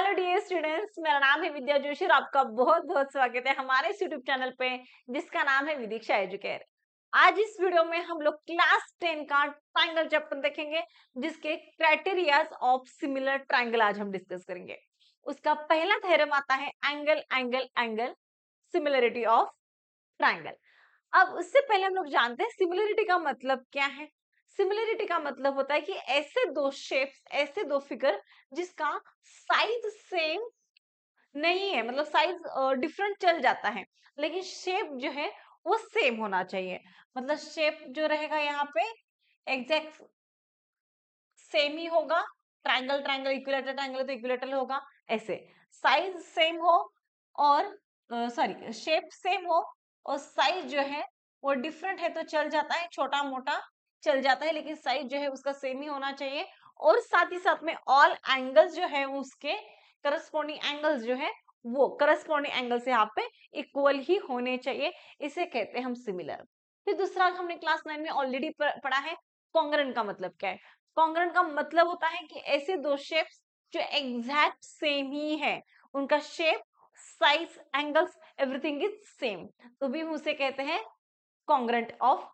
Hello dear students, मेरा नाम है विद्या जोशी और आपका बहुत बहुत स्वागत है हमारे इस यूट्यूब चैनल पे जिसका नाम है विदीक्षा एजुकेयर। आज इस वीडियो में हम लोग क्लास 10 का ट्रायंगल चैप्टर देखेंगे जिसके क्राइटेरियाज ऑफ सिमिलर ट्रायंगल आज हम डिस्कस करेंगे। उसका पहला थ्योरम आता है angle angle angle similarity of triangle. अब उससे पहले हम लोग जानते हैं सिमिलरिटी का मतलब क्या है। सिमिलरिटी का मतलब होता है कि ऐसे दो शेप्स, ऐसे दो फिगर जिसका साइज सेम नहीं है, मतलब साइज डिफरेंट चल जाता है लेकिन शेप जो है वो सेम होना चाहिए। मतलब शेप जो रहेगा यहाँ पे एग्जैक्ट सेम ही होगा। ट्रायंगल ट्रायंगल इक्विलेटरल ट्रायंगल तो इक्विलेटरल होगा। ऐसे साइज सेम हो और सॉरी शेप सेम हो और साइज जो है वो डिफरेंट है तो चल जाता है, छोटा मोटा चल जाता है, लेकिन साइज जो है उसका सेम ही होना चाहिए। और साथ ही साथ में ऑल एंगल्स जो है उसके करस्पॉन्डिंग एंगल्स जो है वो करस्पॉन्डिंग एंगल से यहाँ पे इक्वल ही होने चाहिए। इसे कहते हैं हम सिमिलर। फिर दूसरा हमने क्लास 9 में ऑलरेडी पढ़ा है कॉन्ग्रेंट का मतलब क्या है। कॉन्ग्रेंट का मतलब होता है कि ऐसे दो शेप्स जो एग्जैक्ट सेम ही है, उनका shape size angles everything is same, तो भी उसे कहते हैं कॉन्ग्रेंट ऑफ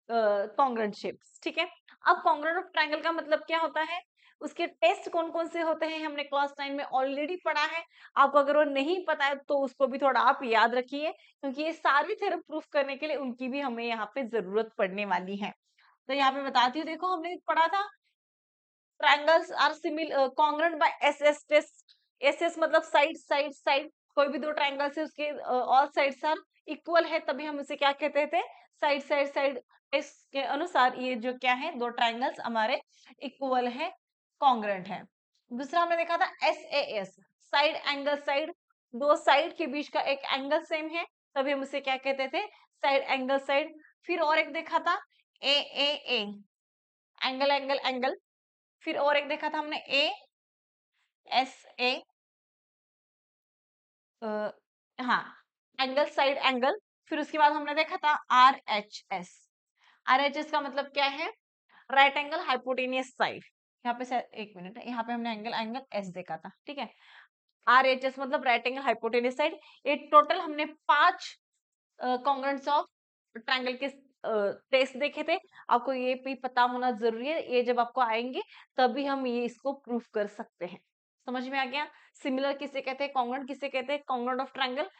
कॉन्ग्रेंट शेप्स। ठीक है। अब कॉन्ग्रेंट ऑफ ट्रायंगल का मतलब क्या होता है, उसके टेस्ट कौन कौन से होते हैं हमने क्लास 9 में ऑलरेडी पढ़ा है। आपको अगर वो नहीं पता है तो उसको भी थोड़ा आप याद रखिए, क्योंकि ये सारी थ्योरम प्रूफ करने के लिए उनकी भी हमें यहाँ पे जरूरत पड़ने वाली है। तो यहाँ पे बताती हूँ, देखो हमने पढ़ा था triangles are similar congruent by S test. S मतलब साइड साइड साइड, कोई भी दो ट्रायंगल से उसके ऑल साइड्स आर इक्वल है तभी हम उसे क्या कहते थे, साइड साइड साइड। इसके अनुसार ये जो क्या है, दो ट्रायंगल्स हमारे इक्वल है, कॉन्ग्रेंट है। दूसरा हमने देखा था एस साइड एंगल साइड, दो साइड के बीच का एक एंगल सेम है तभी हम उसे क्या कहते थे, साइड एंगल साइड। फिर और एक देखा था ए एंगल एंगल एंगल। फिर और एक देखा था हमने ए एस ए, हाँ एंगल साइड एंगल। फिर उसके बाद हमने देखा था आर एच एस का मतलब क्या है, राइट एंगल हाइपोटेनियस साइड। यहाँ पे एक मिनट है, यहाँ पे हमने एंगल एंगल एस देखा था। ठीक है। आर एच एस मतलब राइट एंगल हाइपोटेनियस साइड। ये टोटल हमने 5 कॉन्ग्रेंट्स ऑफ ट्रायंगल के टेस्ट देखे थे। आपको ये भी पता होना जरूरी है, ये जब आपको आएंगे तभी हम ये इसको प्रूफ कर सकते हैं। समझ में आ गया। सिमिलर किसे कहते हैं, कॉन्ग्रेंट किसे कहते हैं, कॉन्ग्रेंट ऑफ ट्रायंगल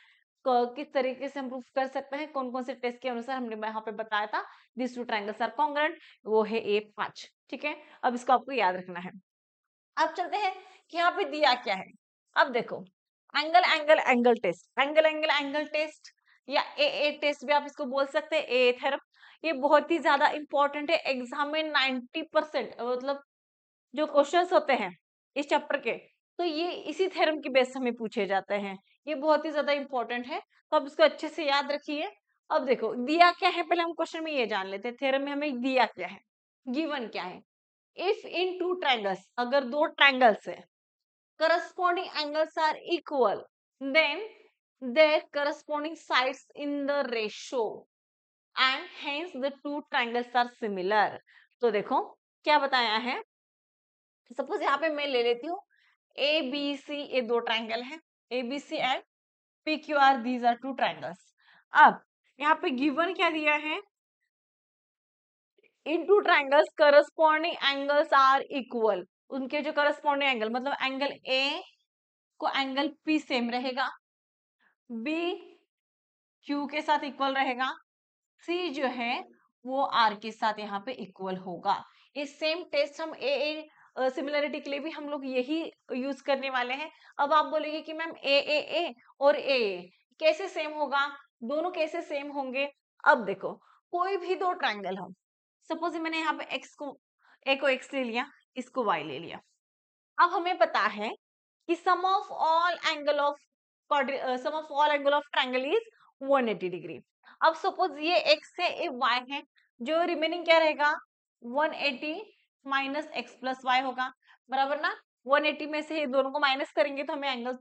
किस तरीके से हम प्रूफ कर सकते हैं, कौन कौन से टेस्ट के अनुसार हमने यहाँ पे बताया था this two triangles are congruent, वो है ए 5। ठीक है। अब इसको आपको याद रखना है। अब चलते हैं कि यहाँ पे दिया क्या है। अब देखो angle angle angle test, angle angle angle test या ए टेस्ट भी आप इसको बोल सकते हैं, ए थ्योरम। ये बहुत ही ज्यादा इंपॉर्टेंट है एग्जाम में। 90% मतलब जो क्वेश्चंस होते हैं इस चैप्टर के, तो ये इसी थ्योरम की बेस हमें पूछे जाते हैं। ये बहुत ही ज्यादा इंपॉर्टेंट है, तो आप इसको अच्छे से याद रखिए। अब देखो दिया क्या है, पहले हम क्वेश्चन में ये जान लेते हैं थ्योरम में हमें दिया क्या है, गिवन क्या है। इफ इन टू ट्रायंगल्स, अगर दो ट्रायंगल्स है, corresponding angles are equal, then their corresponding sides in the ratio and hence the two triangles are similar। तो देखो क्या बताया है, सपोज यहाँ पे मैं ले लेती हूँ ए बी सी, ये दो ट्रायंगल है A B C and P Q R, these are two triangles. अब यहाँ पे गिवन क्या दिया है, in two triangles corresponding angles are equal. उनके जो करस्पॉन्डिंग एंगल मतलब एंगल ए को एंगल पी सेम रहेगा, बी क्यू के साथ इक्वल रहेगा, सी जो है वो आर के साथ यहाँ पे इक्वल होगा। ये सेम टेस्ट हम ए सिमिलरिटी के लिए भी हम लोग यही यूज करने वाले हैं। अब आप बोलेंगे कि मैम ए और ए कैसे सेम होगा, दोनों कैसे सेम होंगे। अब देखो कोई भी दो ट्रायंगल हो, सपोज मैंने यहाँ पे एक्स को ए को एक्स ले लिया, इसको वाई ले लिया। अब हमें पता है कि sum of all angle of triangle is 180 degree. अब सपोज ये x है, ये y है, जो रिमेनिंग क्या रहेगा 180 माइनस एक्स प्लस वाई होगा, बराबर ना। 180 में से ये दोनों को माइनस करेंगे तो हमें एंगल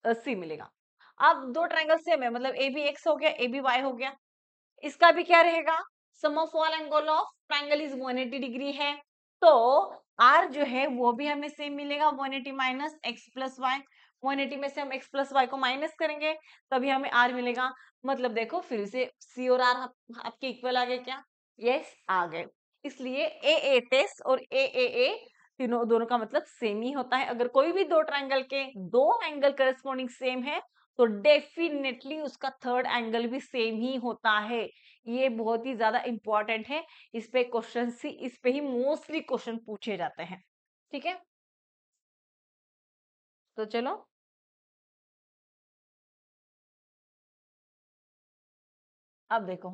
C मिलेगा। अब दो ट्रायंगल सेम है, मतलब ए बी एक्स हो गया, ए बी वाई हो गया। इसका भी क्या रहेगा, sum of all angle of triangle is 180 degree है। तो r जो है वो भी हमें सेम मिलेगा 180 माइनस एक्स प्लस वाई। 180 में से हम x प्लस वाई को माइनस करेंगे तभी हमें r मिलेगा। मतलब देखो फिर से c और r आपके इक्वल आ गए क्या? यस आ गए। इसलिए ए ए टेस्ट और ए तीनों दोनों का मतलब सेम ही होता है। अगर कोई भी दो ट्रायंगल के दो एंगल करस्पॉन्डिंग सेम है तो डेफिनेटली उसका थर्ड एंगल भी सेम ही होता है। ये बहुत ही ज्यादा इंपॉर्टेंट है। इस पे ही मोस्टली क्वेश्चन पूछे जाते हैं। ठीक है, तो चलो अब देखो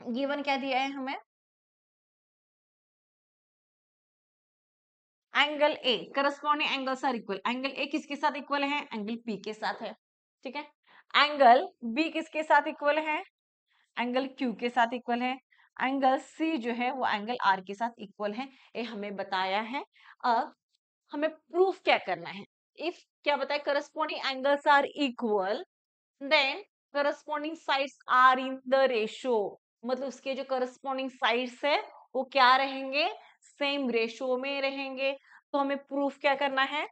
गिवन क्या दिया है हमें? Angle A corresponding angles are equal. Angle A किसके साथ इक्वल है? एंगल पी के साथ है। ठीक है, एंगल बी किसके साथ इक्वल है? एंगल क्यू के साथ इक्वल है। एंगल सी जो है वो एंगल आर के साथ इक्वल है। ये हमें बताया है। अब हमें प्रूफ क्या करना है? इफ क्या बताए, corresponding angles are equal then corresponding sides are in the ratio. मतलब उसके जो करस्पॉन्डिंग साइड्स है वो क्या रहेंगे? सेम रेशो में रहेंगे। तो हमें प्रूफ क्या करना है?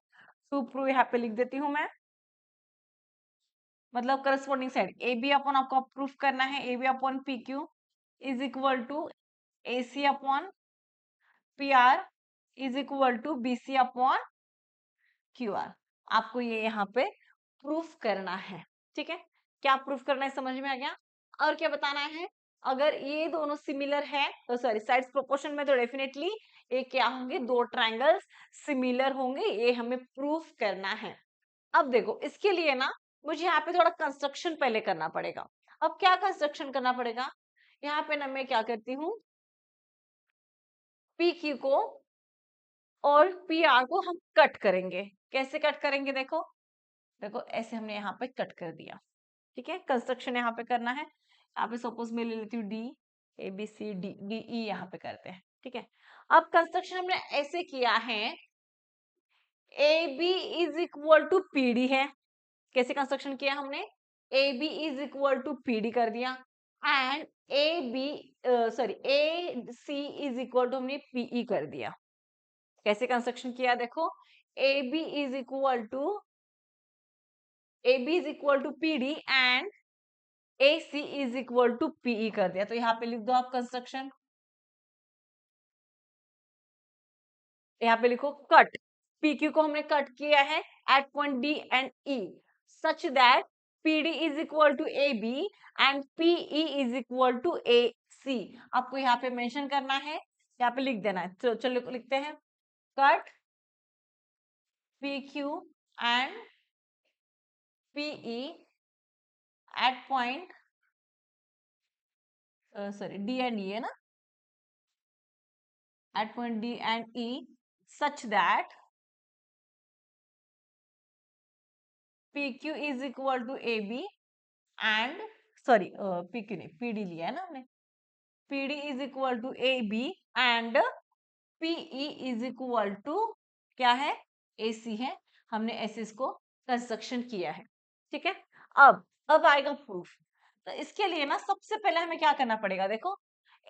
टू प्रूफ यहाँ पे लिख देती हूँ मैं। मतलब corresponding side A B upon आपको प्रूफ करना है। A B upon P Q is equal to A C upon P R is equal to B C upon Q R. आपको ये यहाँ पे प्रूफ करना है। ठीक है, क्या प्रूफ करना है समझ में आ गया? और क्या बताना है? अगर ये दोनों सिमिलर है तो सॉरी साइड्स प्रोपोर्शन में तो डेफिनेटली ये क्या होंगे? दो ट्रायंगल्स सिमिलर होंगे। ये हमें प्रूफ करना है। अब देखो इसके लिए ना मुझे यहाँ पे थोड़ा कंस्ट्रक्शन पहले करना पड़ेगा। अब क्या कंस्ट्रक्शन करना पड़ेगा? यहाँ पे ना मैं क्या करती हूँ, पी क्यू को और पी आर को हम कट करेंगे। कैसे कट करेंगे? देखो देखो ऐसे हमने यहाँ पे कट कर दिया। ठीक है, कंस्ट्रक्शन यहाँ पे करना है। यहाँ पे सपोज मैं ले लेती हूँ D, A B C D D E यहाँ पे करते हैं। ठीक है, अब कंस्ट्रक्शन हमने ऐसे किया है, A B is equal to P D है। कैसे कंस्ट्रक्शन किया हमने? A B is equal to P D कर दिया and A B sorry A C is equal to हमने पीई कर दिया। कैसे कंस्ट्रक्शन किया? देखो A B is equal to P D and A C is equal to P E कर दिया। तो यहाँ पे लिख दो आप कंस्ट्रक्शन। यहाँ पे लिखो कट, PQ को हमने कट किया है at point D and E such that PD is equal to AB and PE is equal to AC। आपको यहाँ पे मेंशन करना है, यहाँ पे लिख देना है। तो चलो लिखते हैं cut PQ and PE at point sorry D and E है ना, at point D and E such that PQ is equal to AB and sorry PQ नहीं PD लिया है ना हमने, PD is equal to AB and PE is equal to क्या है? AC है। हमने ऐसे इसको कंस्ट्रक्शन किया है। ठीक है, अब आएगा प्रूफ। तो इसके लिए ना सबसे पहले हमें क्या करना पड़ेगा? देखो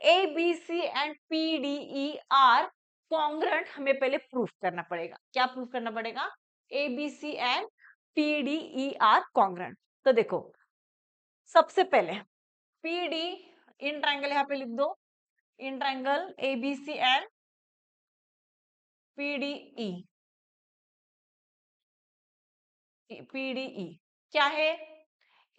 A B C and P D E are congruent हमें पहले प्रूफ करना पड़ेगा। क्या प्रूफ करना पड़ेगा? A B C and P D E are congruent. तो देखो सबसे पहले पी डी इन ट्राइंगल यहाँ पे लिख दो, in triangle A B C and P D E, P D E क्या है?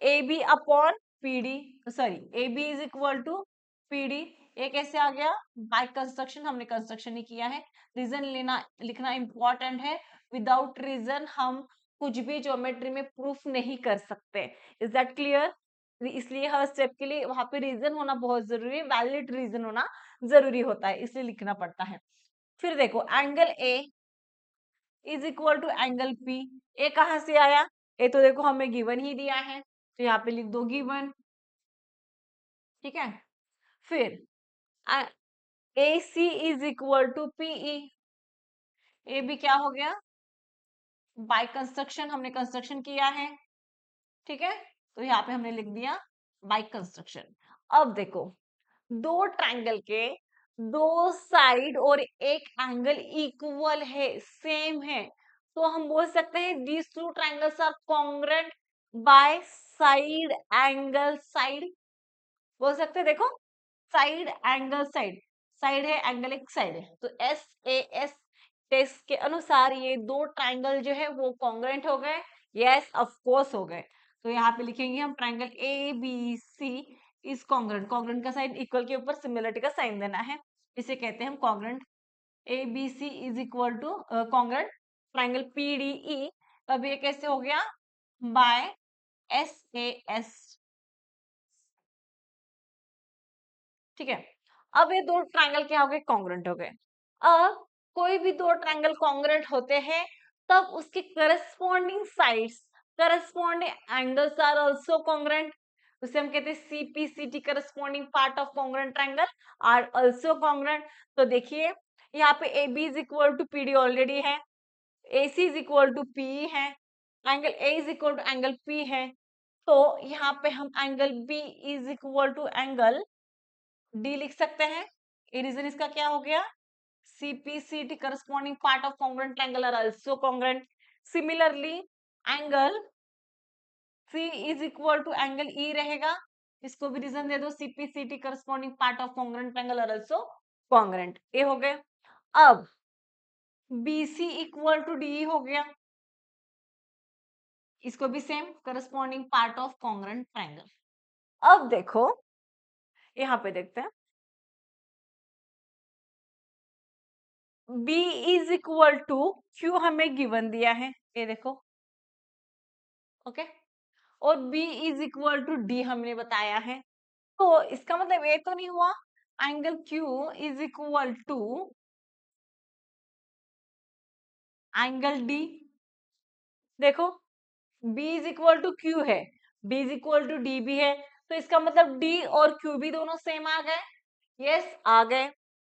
A B upon P D, sorry A B is equal to P D. ये कैसे आ गया? बाय कंस्ट्रक्शन, हमने कंस्ट्रक्शन ही किया है। रीजन लेना लिखना इंपॉर्टेंट है। विदाउट रीजन हम कुछ भी ज्योमेट्री में प्रूफ नहीं कर सकते। Is that clear? इसलिए हर स्टेप के लिए वहां पे रीजन होना बहुत जरूरी है, वैलिड रीजन होना जरूरी होता है, इसलिए लिखना पड़ता है। फिर देखो angle A is equal to angle P. A कहां से आया? ए तो देखो हमें गिवन ही दिया है, तो यहाँ पे लिख दो गिवन। ठीक है, फिर ए C is equal to PE. ए भी क्या हो गया? बाय कंस्ट्रक्शन, हमने कंस्ट्रक्शन किया है। ठीक है, तो यहाँ पे हमने लिख दिया बाय कंस्ट्रक्शन। अब देखो दो ट्रायंगल के दो साइड और एक एंगल इक्वल है, सेम है, तो हम बोल सकते हैं these two triangles are congruent by side angle side. बोल सकते हैं, देखो, साइड एंगल साइड, साइड है, एंगल एक साइड है, तो SAS टेस्ट के अनुसार ये दो ट्रायंगल जो है वो कॉन्ग्रुएंट हो गए। यस, ऑफ कोर्स हो गए। तो यहाँ पे लिखेंगे हम triangle ABC is congruent. Congruent का साइन इक्वल के ऊपर सिमिलरिटी का साइन देना है, इसे कहते हैं हम congruent. ABC is equal to congruent triangle PDE। अब ये कैसे हो गया? By SAS। ठीक है, अब ये दो ट्रायंगल क्या हो गए? कॉन्ग्रुएंट हो गए। अब कोई भी दो ट्रायंगल कॉन्ग्रुएंट होते हैं तब उसके corresponding sides, corresponding angles are also congruent. उसे हम कहते हैं CPCT, corresponding part of congruent triangle are also congruent. तो देखिए यहाँ पे AB is equal to PD already है, AC is equal to PE है, angle A is equal to angle P है, तो यहाँ पे हम angle B is equal to angle D लिख सकते हैं। ये रीजन इसका क्या हो गया? CPCT corresponding part of congruent triangle are also congruent. Similarly, angle C is equal to angle E रहेगा। इसको भी रीजन दे दो, CPCT corresponding part of congruent triangle are also congruent। ये हो गए। अब BC equal to DE हो गया, इसको भी same, corresponding part of congruent triangle। अब देखो, यहाँ पे देखते हैं, B is equal to Q हमें गिवन दिया है, ये देखो, ओके, और B is equal to D हमने बताया है। तो इसका मतलब ये तो नहीं हुआ angle Q is equal to angle D। देखो, B is equal to Q है, B is equal to D भी है, तो इसका मतलब D और Q भी दोनों सेम आ गए। यस, आ गए,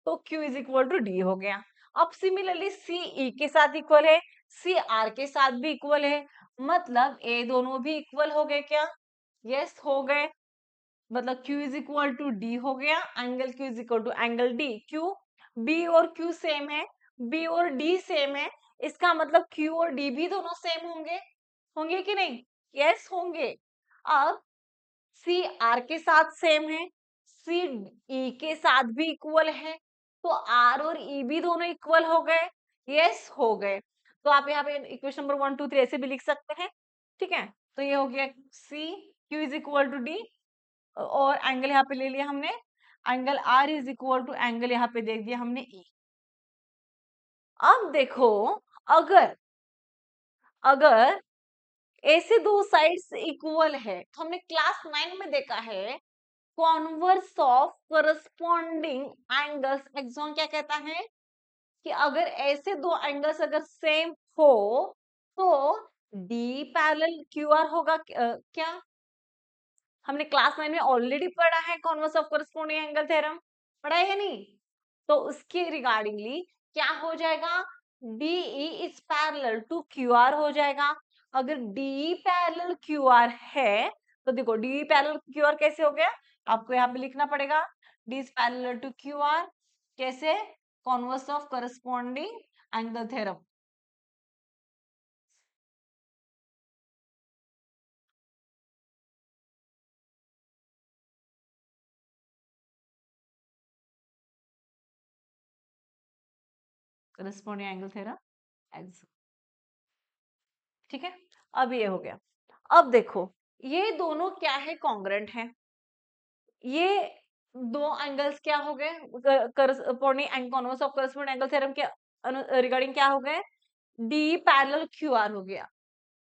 तो Q is equal to D हो गया। अब सिमिलरली C E के साथ इक्वल है, C R के साथ भी इक्वल है, मतलब ये दोनों भी इक्वल हो गए क्या? यस, हो गए। मतलब Q is equal to D हो गया, angle Q is equal to angle D। Q, B और Q सेम है, B और D सेम है, इसका मतलब Q और D भी दोनों सेम होंगे, होंगे कि नहीं? यस, होंगे। अब C R के साथ सेम है, C E के साथ भी इक्वल है, तो R और E भी दोनों इक्वल हो गए। यस, हो गए। तो आप यहाँ पे इक्वेशन नंबर 1 2 3 ऐसे भी लिख सकते हैं। ठीक है, तो ये हो गया C Q is equal to D, और एंगल यहाँ पे ले लिया हमने, angle R is equal to angle यहाँ पे देख दिया हमने E। अब देखो, अगर अगर ऐसे दो साइड्स इक्वल है, तो हमने क्लास 9 में देखा है converse of corresponding angles axiom क्या कहता है कि अगर ऐसे दो एंगल्स अगर सेम हो तो D पैरेलल QR होगा। क्या हमने क्लास 9 में ऑलरेडी पढ़ा है converse of corresponding angle theorem, पढ़ा है या नहीं? तो उसके रिगार्डिंगली क्या हो जाएगा? DE is parallel to QR हो जाएगा। अगर DE पैरेलल QR है तो देखो DE पैरेलल QR कैसे हो गया? आपको यहाँ पे लिखना पड़ेगा, D is parallel to QR, कैसे? Converse of corresponding angle theorem. Corresponding angle theorem, ठीक है। अब ये हो गया। अब देखो, ये दोनों क्या है? कॉन्ग्रुएंट है। ये दो एंगल्स क्या हो गए? Corresponding and converse of corresponding angle theorem के रिगार्डिंग क्या हो गए? D पैरेलल QR हो गया।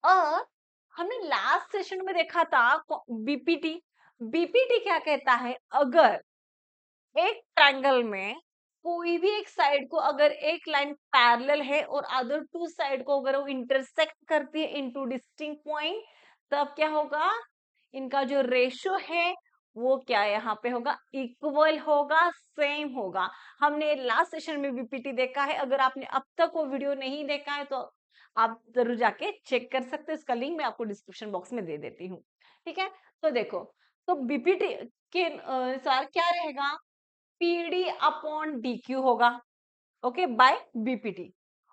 और हमने लास्ट सेशन में देखा था बीपीटी। बीपीटी क्या कहता है? अगर एक ट्रायंगल में कोई भी एक साइड को अगर एक लाइन पैरेलल है और अदर टू साइड को अगर वो इंटरसेक्ट करती है इनटू डिस्टिंक्ट पॉइंट, तब क्या होगा? इनका जो रेशो है वो क्या यहाँ पे होगा? इक्वल होगा, सेम होगा। हमने लास्ट सेशन में बीपीटी देखा है, अगर आपने अब तक वो वीडियो नहीं देखा है तो आप जरूर जाके चेक कर सकते हैं, उसका लिंक मैं आपको डिस्क्रिप्शन बॉक्स में दे देती हूँ। ठीक है, तो देखो, तो बीपीटी के अनुसार क्या रहेगा पीडी अपॉन डी क्यू होगा, ओके, बाय बीपीटी,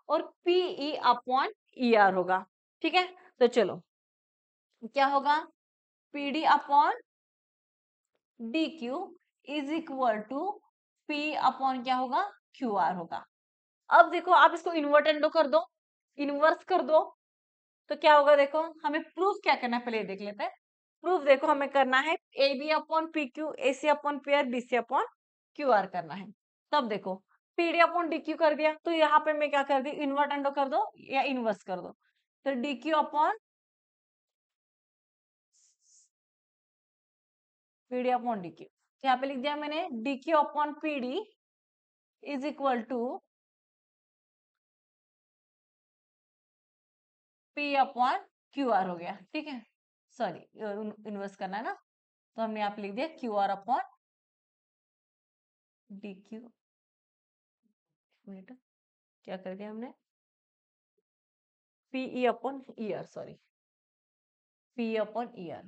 और पीई अपॉन ईआर होगा। ठीक है, तो चलो क्या होगा, P D upon D Q is equal to P upon क्या होगा, क्यू आर होगा। अब देखो आप इसको इन्वर्टेंडो कर दो, इनवर्स कर दो, तो क्या होगा, देखो हमें प्रूफ क्या करना है पहले ये देख लेते हैं। प्रूफ देखो हमें करना है A B upon P Q, A C upon P R, B C upon Q R करना है। तब देखो पीडी अपॉन डी क्यू कर दिया, तो यहाँ पे मैं क्या कर दी, इन्वर्टेंडो कर दो या इनवर्स कर दो, तो D Q upon P D upon D Q, यहाँ पे लिख दिया मैंने D Q upon P D is equal to P upon Q R हो गया। ठीक है, सॉरी इनवर्स करना है ना, तो हमने यहाँ पे लिख दिया Q R upon D Q, minute क्या कर दिया हमने, P E upon E R, sorry P upon E R,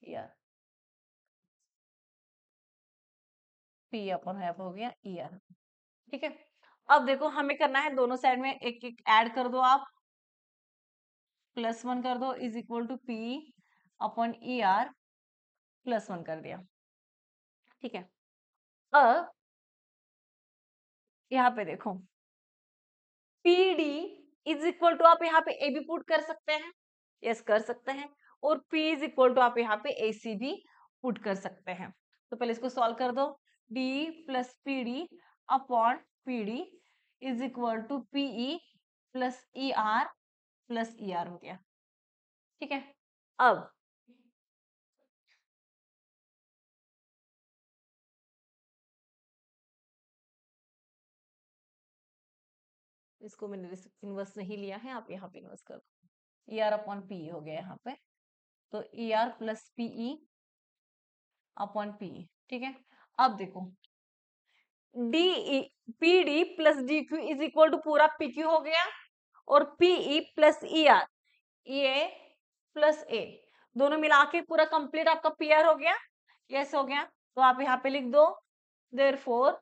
E R P upon हो गया ईआर। ठीक है, अब देखो हमें करना है दोनों साइड में एक एक ऐड कर दो आप, +1 कर दो is equal to P upon E R, +1 कर दिया। ठीक है, अब यहाँ पे देखो पीडी इज इक्वल टू, आप यहाँ पे ए भी पुट कर सकते हैं, यस कर सकते हैं, और पी इज इक्वल टू आप यहाँ पे ए सी भी पुट कर सकते हैं। तो पहले इसको सॉल्व कर दो, D plus P D upon P D is equal to P E plus E R plus E R हो गया। ठीक है, अब इसको मैंने इनवर्स नहीं लिया है, आप यहाँ पे इनवर्स कर दो, ई आर अपॉन पी हो गया यहाँ पे, तो E R plus P E upon P. ठीक है, अब देखो D P D plus D Q is equal to पूरा पी क्यू हो गया, और P E plus E R, A plus A, दोनों मिला के पूरा कंप्लीट आपका पी आर हो गया, यस हो गया। तो आप यहाँ पे लिख दो therefore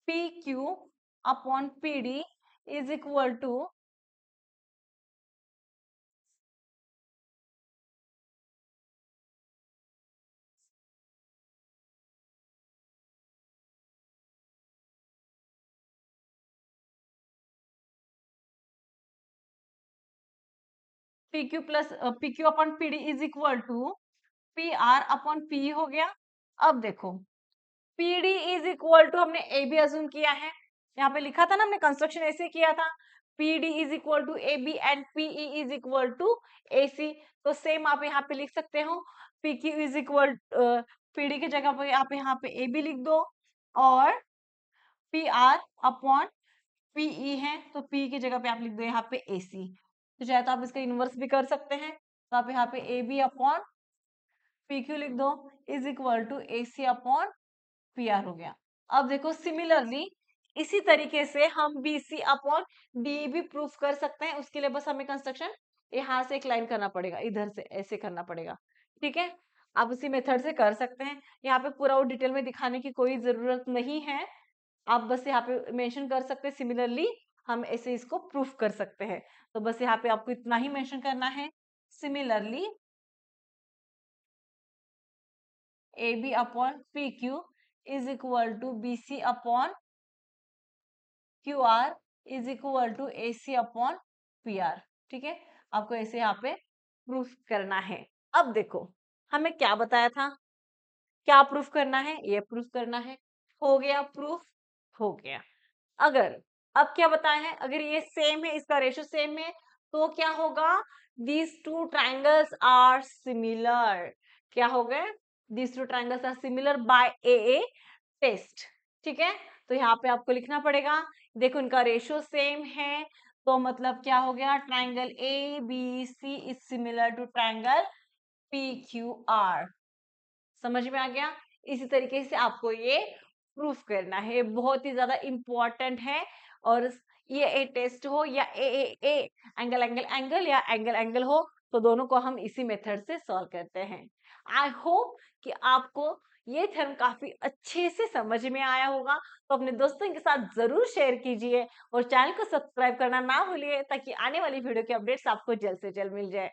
P Q upon P D is equal to P Q plus P Q upon P D is equal to P R upon P हो गया। अब देखो पीडी इज इक्वल टू हमने ए बी अज्यूम किया है, यहाँ पे लिखा था ना हमने कंस्ट्रक्शन ऐसे किया था, PD is equal to A B and PE is equal to A C, तो सेम आप यहाँ पे लिख सकते हो, P Q is equal PD की जगह पे आप यहाँ पे ए बी लिख दो, और पी आर अपॉन पीई है तो पी की जगह पे आप लिख दो यहाँ पे ए सी, तो चाहे तो आप इसका इनवर्स भी कर सकते हैं, तो आप यहाँ पे A B upon P Q लिख दो is equal to A C upon P R हो गया। अब देखो सिमिलरली इसी तरीके से हम बी सी अपॉन डी भी प्रूफ कर सकते हैं, उसके लिए बस हमें कंस्ट्रक्शन यहाँ से एक लाइन करना पड़ेगा, इधर से ऐसे करना पड़ेगा। ठीक है, आप उसी मेथड से कर सकते हैं, यहाँ पे पूरा वो डिटेल में दिखाने की कोई जरूरत नहीं है, आप बस यहाँ पे मेंशन कर सकते हैं सिमिलरली हम ऐसे इसको प्रूफ कर सकते हैं, तो बस यहाँ पे आपको इतना ही मेंशन करना है, similarly A B upon P Q is equal to B C upon Q R is equal to A C upon P R. ठीक है, आपको ऐसे यहाँ पे प्रूफ करना है। अब देखो हमें क्या बताया था, क्या प्रूफ करना है, ये प्रूफ करना है, हो गया प्रूफ, हो गया। अगर अब क्या बताया है, अगर ये सेम है, इसका रेशियो सेम है, तो क्या होगा, these two triangles are similar, क्या हो गए, these two triangles are similar by A test. ठीक है, तो यहाँ पे आपको लिखना पड़ेगा, देखो इनका रेशियो सेम है, तो मतलब क्या हो गया, triangle A B C is similar to triangle P Q R, समझ में आ गया। इसी तरीके से आपको ये प्रूफ करना है, ये बहुत ही ज्यादा इंपॉर्टेंट है, और ये ए टेस्ट हो या ए एंगल एंगल एंगल या एंगल एंगल हो, तो दोनों को हम इसी मेथड से सॉल्व करते हैं। आई होप कि आपको ये थ्योरम काफी अच्छे से समझ में आया होगा, तो अपने दोस्तों के साथ जरूर शेयर कीजिए और चैनल को सब्सक्राइब करना ना भूलिए ताकि आने वाली वीडियो के अपडेट्स आपको जल्द से जल्द मिल जाए।